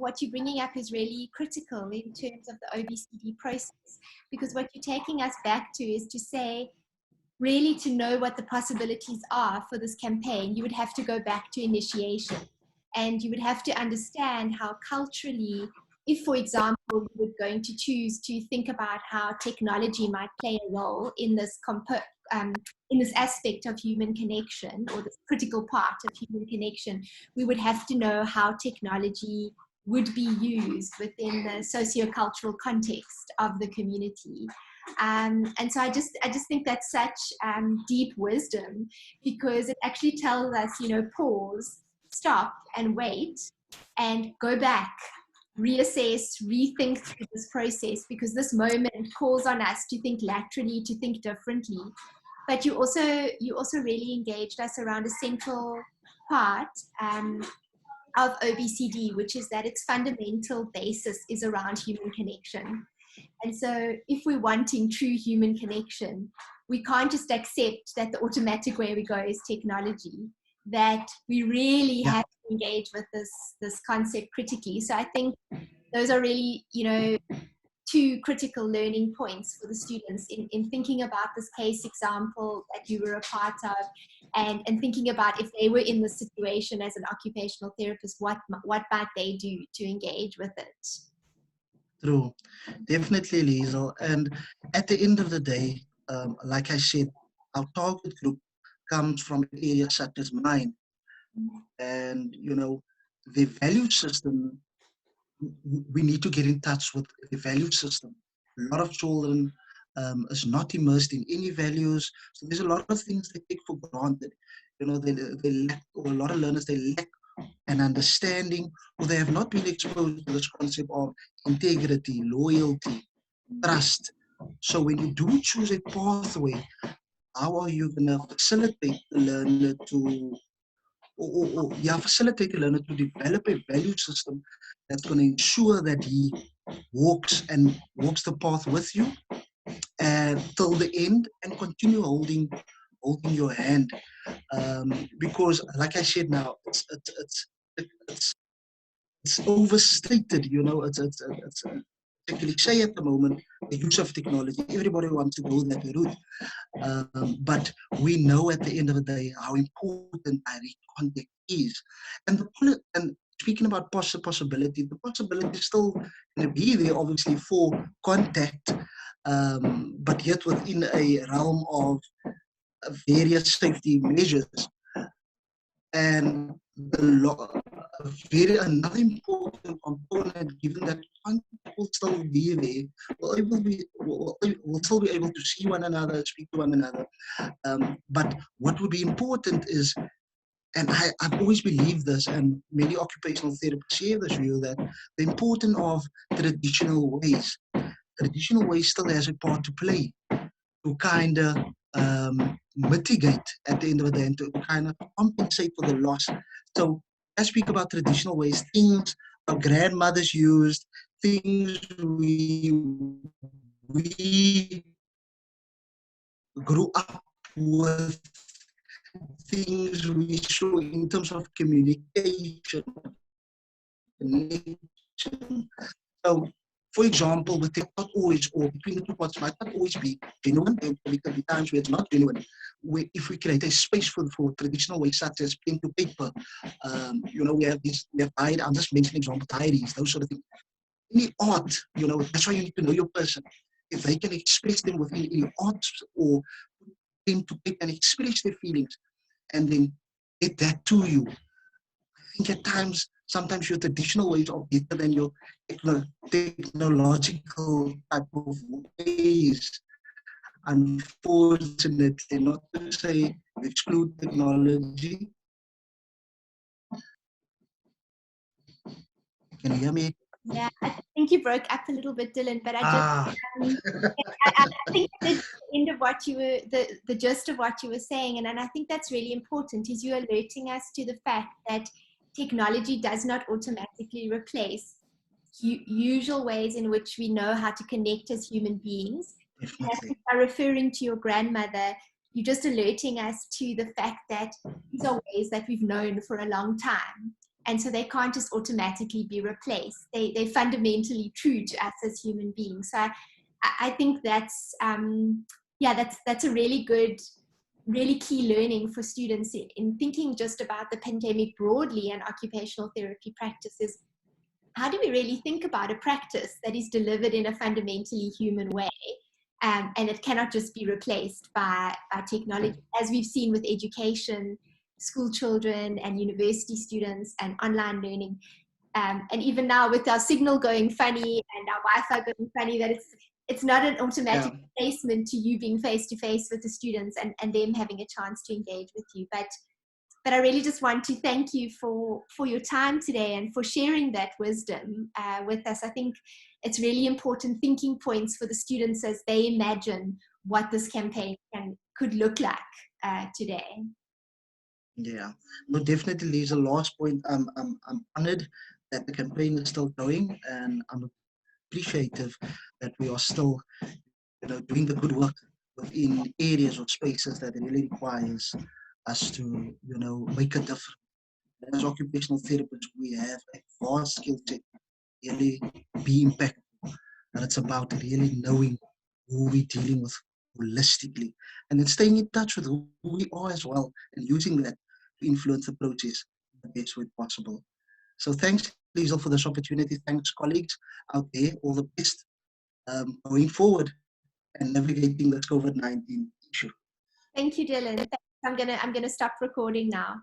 what you're bringing up is really critical in terms of the OBCD process, because what you're taking us back to is to say, really, to know what the possibilities are for this campaign, you would have to go back to initiation, and you would have to understand how culturally, if, for example, you were going to choose to think about how technology might play a role in this aspect of human connection, or this critical part of human connection, we would have to know how technology would be used within the sociocultural context of the community. And so I just think that's such deep wisdom, because it actually tells us, pause, stop and wait, and go back, reassess, rethink through this process, because this moment calls on us to think laterally, to think differently. But you also really engaged us around a central part of OBCD, which is that its fundamental basis is around human connection. And so if we're wanting true human connection, we can't just accept that the automatic way we go is technology, that we really have to engage with this concept critically. So I think those are really, two critical learning points for the students in thinking about this case example that you were a part of, and thinking about if they were in the situation as an occupational therapist, what might they do to engage with it. True, definitely, Liesl. And at the end of the day, like I said, our target group comes from areas such as mine. And, the value system, we need to get in touch with the value system. A lot of children is not immersed in any values. So there's a lot of things they take for granted. They lack, or a lot of learners, they lack an understanding, or they have not been exposed to this concept of integrity, loyalty, trust. So when you do choose a pathway, how are you going to facilitate the learner to, facilitate the learner to develop a value system that's going to ensure that he walks the path with you till the end, and continue holding your hand, because, like I said now, it's overstated. It's a cliche at the moment, the use of technology. Everybody wants to go that route, but we know at the end of the day how important direct contact is. And speaking about possibility, the possibility is still going to be there, obviously, for contact, but yet within a realm of various safety measures. And another important component, given that contact will still be there, we'll still be able to see one another, speak to one another. But what would be important is, and I've always believed this, and many occupational therapists share this view, that the importance of traditional ways. Traditional ways still has a part to play to kind of mitigate at the end of the day, and to kind of compensate for the loss. So I speak about traditional ways, things our grandmothers used, things we grew up with, things we saw in terms of communication, connection. So, for example, with not always, or between the two parts might not always be genuine. There can be times where it's not genuine. If we create a space for traditional ways such as pen to paper, we have I'm just mentioning example, diaries, those sort of things. Any art, that's why you need to know your person. If they can express them within any art, or pen to paper, and express their feelings, and then get that to you. I think at times, sometimes your traditional ways are better than your technological type of ways. Unfortunately, not to say exclude technology. Can you hear me? Yeah, I think you broke up a little bit, Dylan, but I think the end of what you were, the gist of what you were saying, and I think that's really important, is you alerting us to the fact that technology does not automatically replace usual ways in which we know how to connect as human beings. By referring to your grandmother, you're just alerting us to the fact that these are ways that we've known for a long time. And so they can't just automatically be replaced. They're fundamentally true to us as human beings. So I think that's, that's a really good, really key learning for students in thinking just about the pandemic broadly and occupational therapy practices. How do we really think about a practice that is delivered in a fundamentally human way, and it cannot just be replaced by technology, as we've seen with education, school children and university students and online learning, and even now with our signal going funny and our Wi-Fi going funny, that it's not an automatic replacement to you being face-to-face with the students and them having a chance to engage with you. But I really just want to thank you for your time today and for sharing that wisdom with us. I think it's really important thinking points for the students as they imagine what this campaign could look like today. Yeah, no, definitely, Liesl. Last point, I'm honored that the campaign is still going, and I'm appreciative that we are still, doing the good work within areas or spaces that it really requires us to, make a difference. As occupational therapists, we have a vast skill set, really be impactful. And it's about really knowing who we're dealing with holistically, and then staying in touch with who we are as well, and using that to influence the process in the best way possible. So thanks, Liesl, for this opportunity. Thanks, colleagues out there. All the best going forward and navigating this COVID-19 issue. Thank you, Dylan. I'm gonna stop recording now.